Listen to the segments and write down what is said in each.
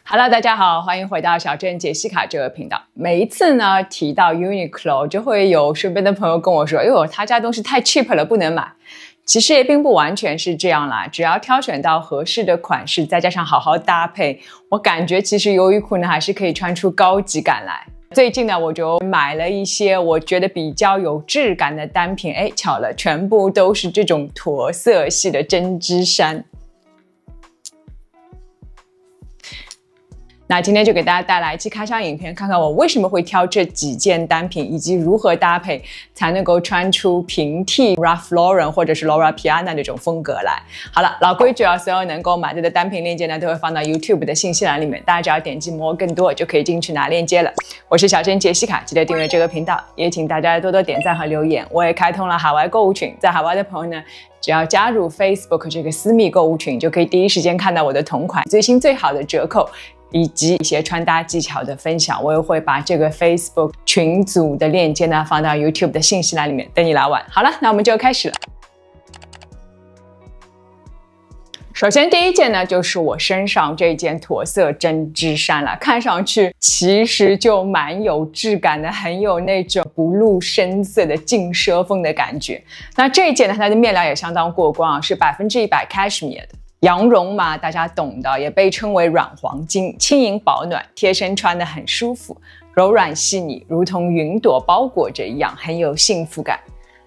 Hello， 大家好，欢迎回到小镇杰西卡这个频道。每一次呢提到 Uniqlo， 就会有身边的朋友跟我说：“哎呦，他家东西太 cheap 了，不能买。”其实也并不完全是这样啦，只要挑选到合适的款式，再加上好好搭配，我感觉其实优衣库呢还是可以穿出高级感来。最近呢，我就买了一些我觉得比较有质感的单品，巧了，全部都是这种驼色系的针织衫。那今天就给大家带来一期开箱影片，看看我为什么会挑这几件单品，以及如何搭配才能够穿出平替 Ralph Lauren 或者是 Loro Piana 那种风格来。好了，老规矩啊，所有能够买到的单品链接呢，都会放到 YouTube 的信息栏里面，大家只要点击摸更多就可以进去拿链接了。我是小珍杰西卡，记得订阅这个频道，也请大家多多点赞和留言。我也开通了海外购物群，在海外的朋友呢，只要加入 Facebook 这个私密购物群，就可以第一时间看到我的同款最新最好的折扣，以及一些穿搭技巧的分享。我也会把这个 Facebook 群组的链接呢放到 YouTube 的信息栏里面等你来玩。好了，那我们就开始了。首先第一件呢，就是我身上这件驼色针织衫了，看上去其实就蛮有质感的，很有那种不露声色的劲奢风的感觉。那这一件呢，它的面料也相当过关啊，是100% cashmere 的羊绒嘛，大家懂的，也被称为软黄金，轻盈保暖，贴身穿得很舒服，柔软细腻，如同云朵包裹着一样，很有幸福感。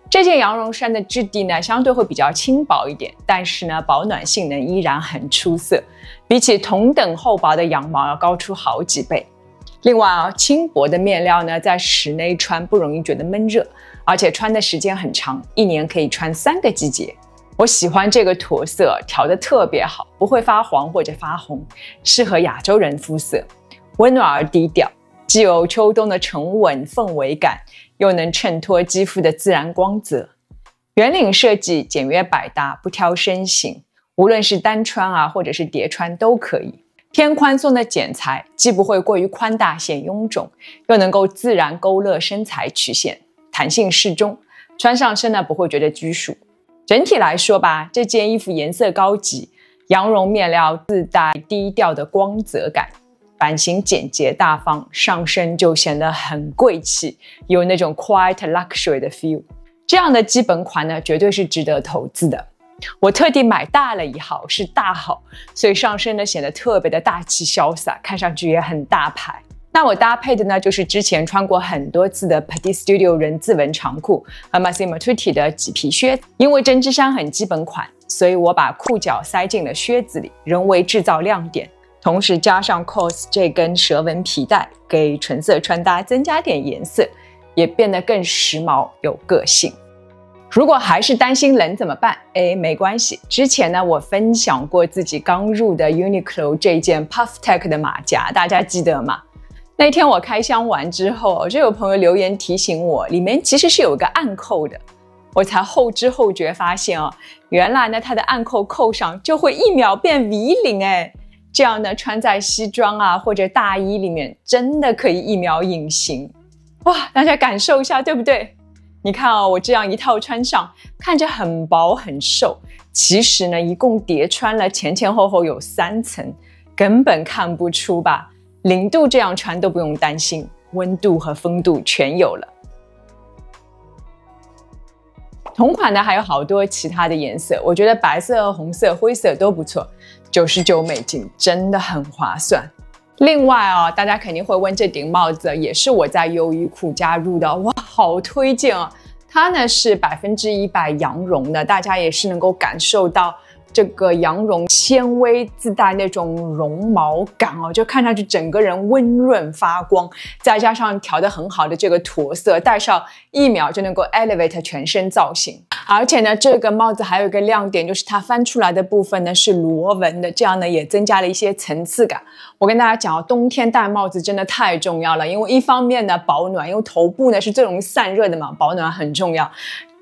这件羊绒衫的质地呢，相对会比较轻薄一点，但是呢，保暖性能依然很出色，比起同等厚薄的羊毛要高出好几倍。另外啊，轻薄的面料呢，在室内穿不容易觉得闷热，而且穿的时间很长，一年可以穿3个季节。我喜欢这个驼色，调得特别好，不会发黄或者发红，适合亚洲人肤色，温暖而低调，既有秋冬的沉稳氛围感，又能衬托肌肤的自然光泽。圆领设计简约百搭，不挑身形，无论是单穿啊，或者是叠穿都可以。偏宽松的剪裁，既不会过于宽大显臃肿，又能够自然勾勒身材曲线，弹性适中，穿上身呢不会觉得拘束。整体来说吧，这件衣服颜色高级，羊绒面料自带低调的光泽感，版型简洁大方，上身就显得很贵气，有那种 quiet luxury 的 feel。这样的基本款呢，绝对是值得投资的。我特地买大了1号，是大号，所以上身呢显得特别的大气潇洒，看上去也很大牌。那我搭配的呢，就是之前穿过很多次的 Petit Studio 人字纹长裤和 Massimo Dutti 的麂皮靴。因为针织衫很基本款，所以我把裤脚塞进了靴子里，人为制造亮点，同时加上 COS 这根蛇纹皮带，给纯色穿搭增加点颜色，也变得更时髦有个性。如果还是担心冷怎么办？没关系，之前呢我分享过自己刚入的 Uniqlo 这件 Puff Tech 的马甲，大家记得吗？那天我开箱完之后，就有朋友留言提醒我，里面其实是有个暗扣的，我才后知后觉发现原来呢它的暗扣扣上就会1秒变 V 领这样呢穿在西装啊或者大衣里面，真的可以1秒隐形。哇，大家感受一下，对不对？你看我这样一套穿上，看着很薄很瘦，其实呢一共叠穿了前前后后有3层，根本看不出吧。0度这样穿都不用担心，温度和风度全有了。同款的还有好多其他的颜色，我觉得白色、红色、灰色都不错，99美金，真的很划算。另外大家肯定会问，这顶帽子也是我在优衣库加入的，哇，好推荐啊！它呢是100%羊绒的，大家也是能够感受到这个羊绒纤维自带那种绒毛感就看上去整个人温润发光，再加上调得很好的这个驼色，戴上1秒就能够 elevate 全身造型。而且呢，这个帽子还有一个亮点，就是它翻出来的部分呢是螺纹的，这样呢也增加了一些层次感。我跟大家讲冬天戴帽子真的太重要了，因为一方面呢保暖，因为头部呢是最容易散热的嘛，保暖很重要。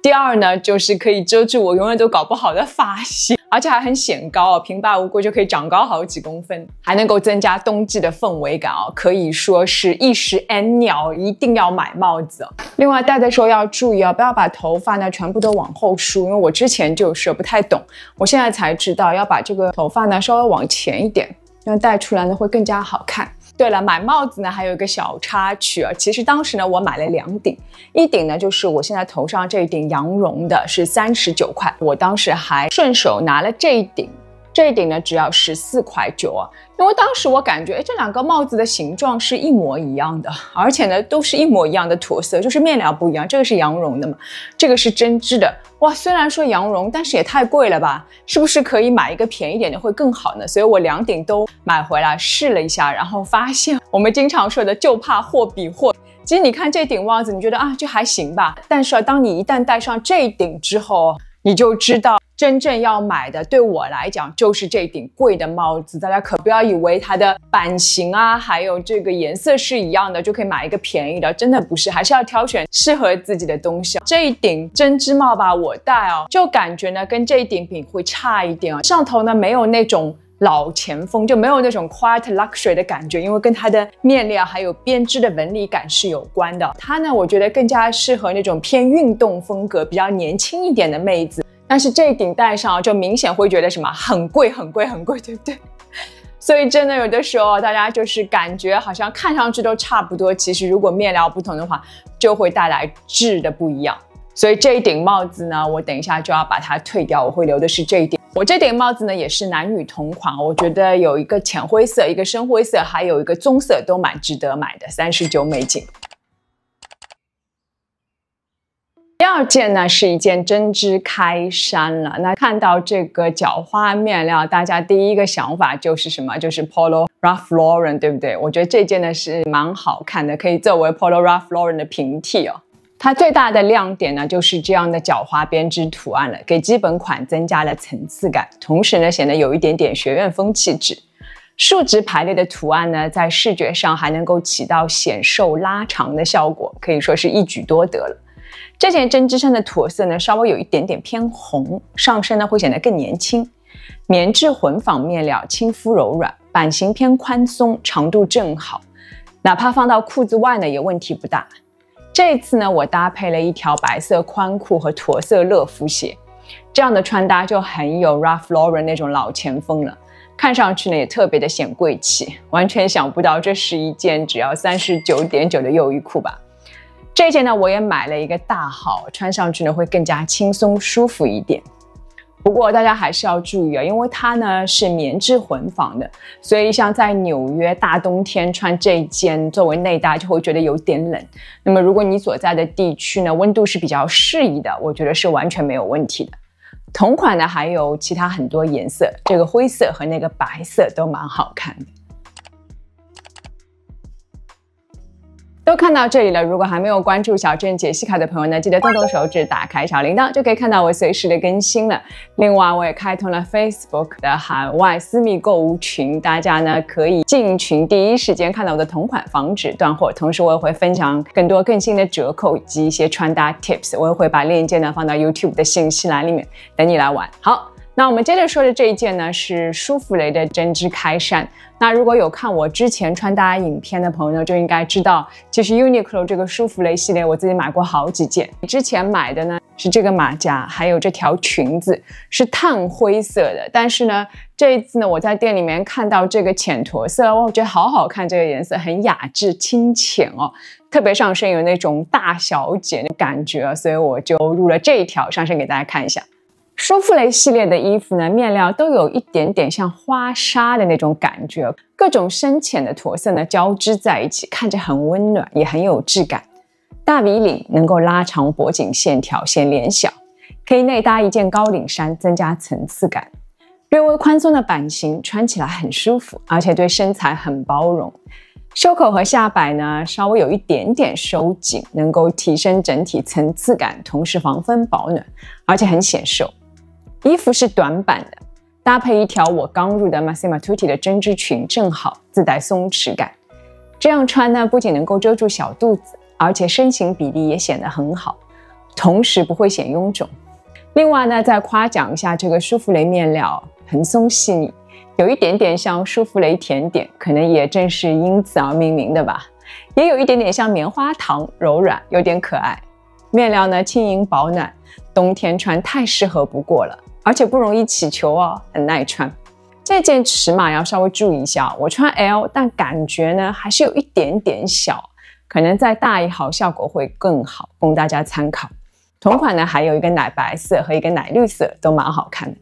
第二呢，就是可以遮住我永远都搞不好的发型，而且还很显高平白无故就可以长高好几公分，还能够增加冬季的氛围感可以说是一石 N 鸟，一定要买帽子另外戴的时候要注意不要把头发呢全部都往后梳，因为我之前就是不太懂，我现在才知道要把这个头发呢稍微往前一点，这样戴出来呢会更加好看。对了，买帽子呢还有一个小插曲啊，其实当时呢我买了2顶，一顶呢就是我现在头上这一顶羊绒的，是39块，我当时还顺手拿了这一顶。这一顶呢只要14.9块啊，因为当时我感觉，这2个帽子的形状是一模一样的，而且呢都是一模一样的驼色，就是面料不一样，这个是羊绒的嘛，这个是针织的。哇，虽然说羊绒，但是也太贵了吧？是不是可以买一个便宜点的会更好呢？所以我2顶都买回来试了一下，然后发现我们经常说的就怕货比货。其实你看这顶帽子，你觉得啊就还行吧，但是当你一旦戴上这一顶之后，你就知道真正要买的对我来讲就是这顶贵的帽子。大家可不要以为它的版型啊还有这个颜色是一样的就可以买一个便宜的，真的不是，还是要挑选适合自己的东西。这一顶针织帽吧，我戴就感觉呢跟这一顶比会差一点上头呢没有那种老前锋，就没有那种 quiet luxury 的感觉，因为跟它的面料还有编织的纹理感是有关的。它呢我觉得更加适合那种偏运动风格比较年轻一点的妹子，但是这一顶戴上就明显会觉得什么很贵很贵很贵，对不对？所以真的有的时候大家就是感觉好像看上去都差不多，其实如果面料不同的话就会带来质的不一样。所以这一顶帽子呢我等一下就要把它退掉，我会留的是这一顶。我这顶帽子呢也是男女同款，我觉得有一个浅灰色一个深灰色还有一个棕色都蛮值得买的，39美金。第2件呢是一件针织开衫了。那看到这个角花面料，大家第一个想法就是什么？就是 Polo Ralph Lauren， 对不对？我觉得这件呢是蛮好看的，可以作为 Polo Ralph Lauren 的平替哦。它最大的亮点呢就是这样的角花编织图案了，给基本款增加了层次感，同时呢显得有一点点学院风气质。竖直排列的图案呢在视觉上还能够起到显瘦拉长的效果，可以说是一举多得了。这件针织衫的驼色呢稍微有一点点偏红，上身呢会显得更年轻。棉质混纺面料，亲肤柔软，版型偏宽松，长度正好，哪怕放到裤子外呢也问题不大。这一次呢我搭配了一条白色宽裤和驼色乐福鞋，这样的穿搭就很有 Ralph Lauren 那种老前锋了，看上去呢也特别的显贵气，完全想不到这是一件只要39.9的优衣库吧。这件呢我也买了一个大号，穿上去呢会更加轻松舒服一点。不过大家还是要注意因为它呢是棉质混纺的，所以像在纽约大冬天穿这一件作为内搭就会觉得有点冷。那么如果你所在的地区呢温度是比较适宜的，我觉得是完全没有问题的。同款呢还有其他很多颜色，这个灰色和那个白色都蛮好看的。都看到这里了，如果还没有关注小镇解析卡的朋友呢，记得动动手指打开小铃铛，就可以看到我随时的更新了。另外我也开通了 Facebook 的海外私密购物群，大家呢可以进群第一时间看到我的同款防止断货，同时我也会分享更多更新的折扣以及一些穿搭 tips， 我也会把链接呢放到 YouTube 的信息栏里面等你来玩。好，那我们接着说的这一件呢是舒芙蕾的针织开衫。那如果有看我之前穿搭影片的朋友呢就应该知道，其实 Uniqlo 这个舒芙蕾系列我自己买过好几件。之前买的呢是这个马甲，还有这条裙子是炭灰色的，但是呢这一次呢我在店里面看到这个浅驼色，我觉得好好看，这个颜色很雅致清浅特别上身有那种大小姐的感觉，所以我就入了这一条上身给大家看一下。舒芙蕾系列的衣服呢，面料都有一点点像花纱的那种感觉，各种深浅的驼色呢交织在一起，看着很温暖，也很有质感。大 V 领能够拉长脖颈线条，显脸小，可以内搭一件高领衫，增加层次感。略微宽松的版型，穿起来很舒服，而且对身材很包容。袖口和下摆呢稍微有一点点收紧，能够提升整体层次感，同时防风保暖，而且很显瘦。衣服是短版的，搭配一条我刚入的 Massimo Dutti 的针织裙，正好自带松弛感。这样穿呢，不仅能够遮住小肚子，而且身形比例也显得很好，同时不会显臃肿。另外呢，再夸奖一下这个舒芙蕾面料，蓬松细腻，有一点点像舒芙蕾甜点，可能也正是因此而命名的吧。也有一点点像棉花糖，柔软，有点可爱。面料呢轻盈保暖，冬天穿太适合不过了。而且不容易起球很耐穿。这件尺码要稍微注意一下，我穿 L， 但感觉呢还是有一点点小，可能再大1号效果会更好，供大家参考。同款呢还有一个奶白色和一个奶绿色，都蛮好看的。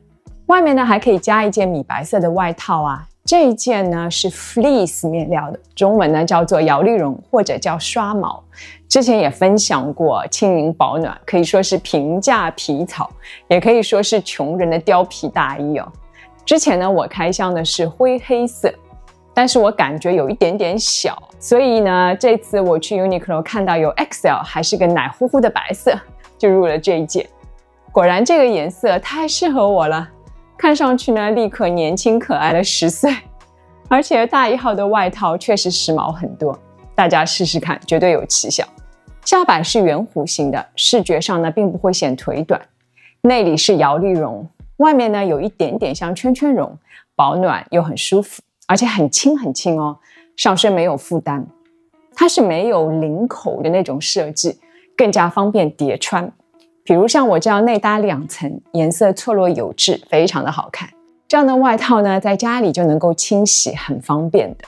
外面呢还可以加一件米白色的外套啊，这一件呢是 fleece 面料的，中文呢叫做摇粒绒或者叫刷毛。之前也分享过轻盈保暖，可以说是平价皮草，也可以说是穷人的貂皮大衣哦。之前呢我开箱的是灰黑色，但是我感觉有一点点小，所以呢这次我去 Uniqlo 看到有 XL 还是个奶乎乎的白色，就入了这一件。果然这个颜色太适合我了，看上去呢立刻年轻可爱了10岁，而且大1号的外套确实时髦很多，大家试试看，绝对有奇效。下摆是圆弧形的，视觉上呢并不会显腿短，内里是摇粒绒，外面呢有一点点像圈圈绒，保暖又很舒服，而且很轻很轻哦，上身没有负担。它是没有领口的那种设计，更加方便叠穿。比如像我这样内搭2层，颜色错落有致，非常的好看。这样的外套呢，在家里就能够清洗，很方便的。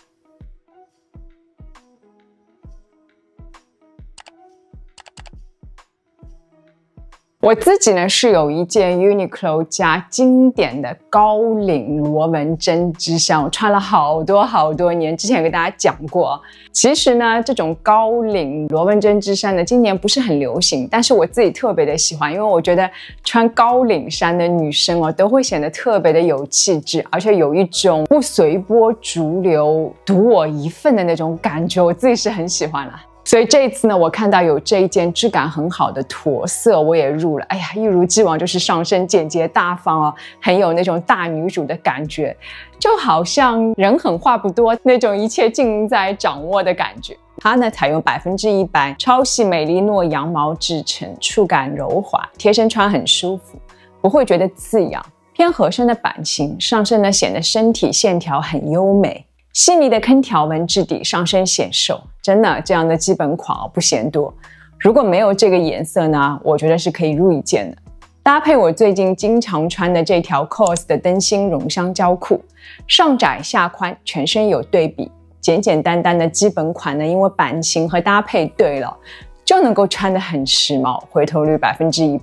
我自己呢是有一件 Uniqlo 加经典的高领螺纹针织衫，我穿了好多年，之前也跟大家讲过。其实呢，这种高领螺纹针织衫呢，今年不是很流行，但是我自己特别的喜欢，因为我觉得穿高领衫的女生哦，都会显得特别的有气质，而且有一种不随波逐流、独我一份的那种感觉，我自己是很喜欢啦。所以这一次呢，我看到有这一件质感很好的驼色，我也入了。哎呀，一如既往就是上身简洁大方哦，很有那种大女主的感觉，就好像人狠话不多那种一切尽在掌握的感觉。它呢采用100%超细美利诺羊毛制成，触感柔滑，贴身穿很舒服，不会觉得刺痒。偏合身的版型，上身呢显得身体线条很优美。细腻的坑条纹质地，上身显瘦，真的这样的基本款不嫌多。如果没有这个颜色呢，我觉得是可以入一件的。搭配我最近经常穿的这条 COS 的灯芯绒香蕉裤，上窄下宽，全身有对比。简简单单的基本款呢，因为版型和搭配对了，就能够穿得很时髦，回头率100%。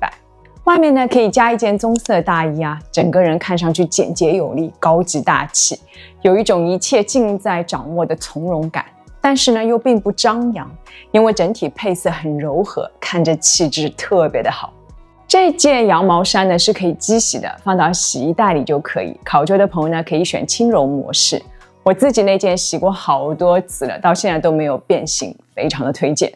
外面呢可以加一件棕色大衣啊，整个人看上去简洁有力，高级大气，有一种一切尽在掌握的从容感。但是呢又并不张扬，因为整体配色很柔和，看着气质特别的好。这件羊毛衫呢是可以机洗的，放到洗衣袋里就可以。考究的朋友呢可以选轻柔模式。我自己那件洗过好多次了，到现在都没有变形，非常的推荐。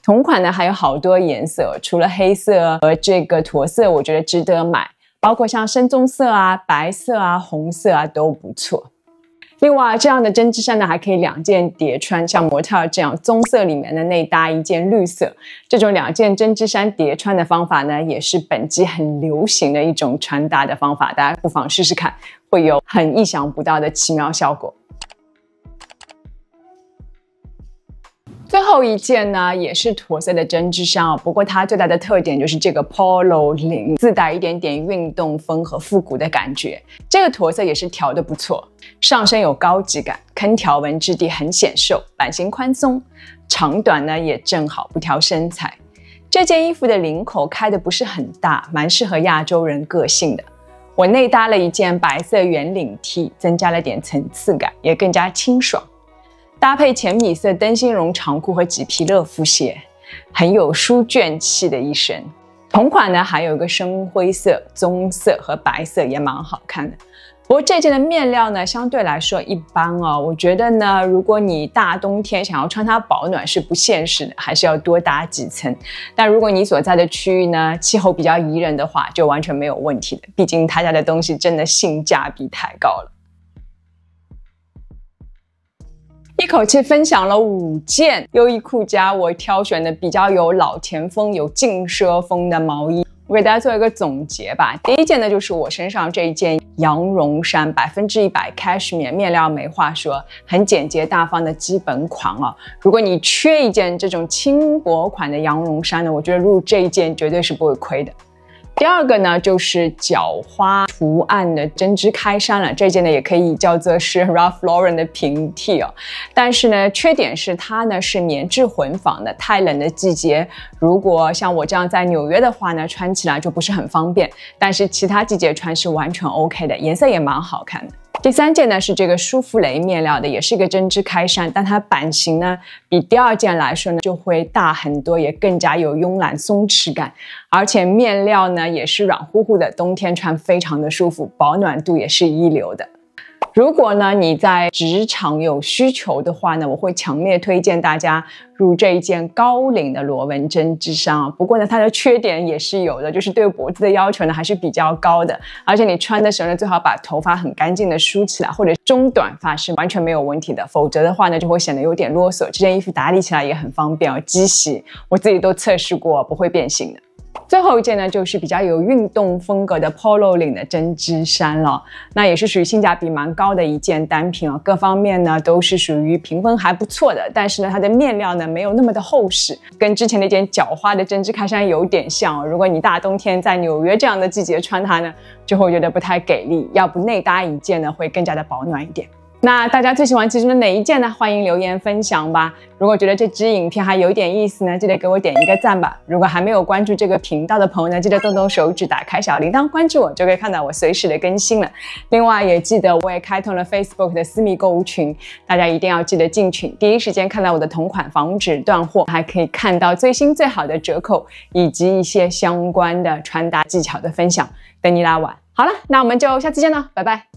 同款呢还有好多颜色，除了黑色和这个驼色我觉得值得买，包括像深棕色啊、白色啊、红色啊都不错。另外这样的针织衫呢还可以2件叠穿，像模特这样棕色里面的内搭一件绿色，这种2件针织衫叠穿的方法呢也是本季很流行的一种穿搭的方法，大家不妨试试看，会有很意想不到的奇妙效果。最后一件呢也是驼色的针织衫哦，不过它最大的特点就是这个 polo 领自带一点点运动风和复古的感觉。这个驼色也是调得不错，上身有高级感，坑条纹质地很显瘦，版型宽松，长短呢也正好，不挑身材。这件衣服的领口开的不是很大，蛮适合亚洲人个性的。我内搭了一件白色圆领 T， 增加了点层次感，也更加清爽。搭配浅米色灯芯绒长裤和麂皮乐福鞋，很有书卷气的一身。同款呢还有一个深灰色、棕色和白色，也蛮好看的。不过这件的面料呢相对来说一般哦，我觉得呢如果你大冬天想要穿它保暖是不现实的，还是要多搭几层。但如果你所在的区域呢气候比较宜人的话，就完全没有问题的，毕竟他家的东西真的性价比太高了。一口气分享了5件优衣库家我挑选的比较有老田风、有劲奢风的毛衣，我给大家做一个总结吧。第一件呢就是我身上这一件羊绒衫，100% cashmere 面料没话说，很简洁大方的基本款哦。如果你缺一件这种轻薄款的羊绒衫呢，我觉得入这一件绝对是不会亏的。第二个呢，就是角花图案的针织开衫了，这件呢也可以叫做是 Ralph Lauren 的平替哦。但是呢，缺点是它呢是棉质混纺的，太冷的季节，如果像我这样在纽约的话呢，穿起来就不是很方便。但是其他季节穿是完全 OK 的，颜色也蛮好看的。第三件呢是这个舒芙蕾面料的，也是一个针织开衫，但它版型呢比第二件来说呢就会大很多，也更加有慵懒松弛感，而且面料呢也是软乎乎的，冬天穿非常的舒服，保暖度也是一流的。如果呢你在职场有需求的话呢，我会强烈推荐大家入这一件高领的螺纹针织衫啊。不过呢，它的缺点也是有的，就是对脖子的要求呢还是比较高的，而且你穿的时候呢，最好把头发很干净的梳起来，或者中短发是完全没有问题的，否则的话呢就会显得有点啰嗦。这件衣服打理起来也很方便哦，机洗我自己都测试过，不会变形的。最后一件呢，就是比较有运动风格的 polo 领的针织衫了，那也是属于性价比蛮高的一件单品哦，各方面呢都是属于评分还不错的，但是呢它的面料呢没有那么的厚实，跟之前那件角花的针织开衫有点像哦。如果你大冬天在纽约这样的季节穿它呢，就会觉得不太给力，要不内搭一件呢会更加的保暖一点。那大家最喜欢其中的哪一件呢？欢迎留言分享吧。如果觉得这支影片还有点意思呢，记得给我点一个赞吧。如果还没有关注这个频道的朋友呢，记得动动手指打开小铃铛关注我，就可以看到我随时的更新了。另外也记得我也开通了 Facebook 的私密购物群，大家一定要记得进群，第一时间看到我的同款，防止断货，还可以看到最新最好的折扣，以及一些相关的穿搭技巧的分享，等你来玩。好了，那我们就下次见了，拜拜。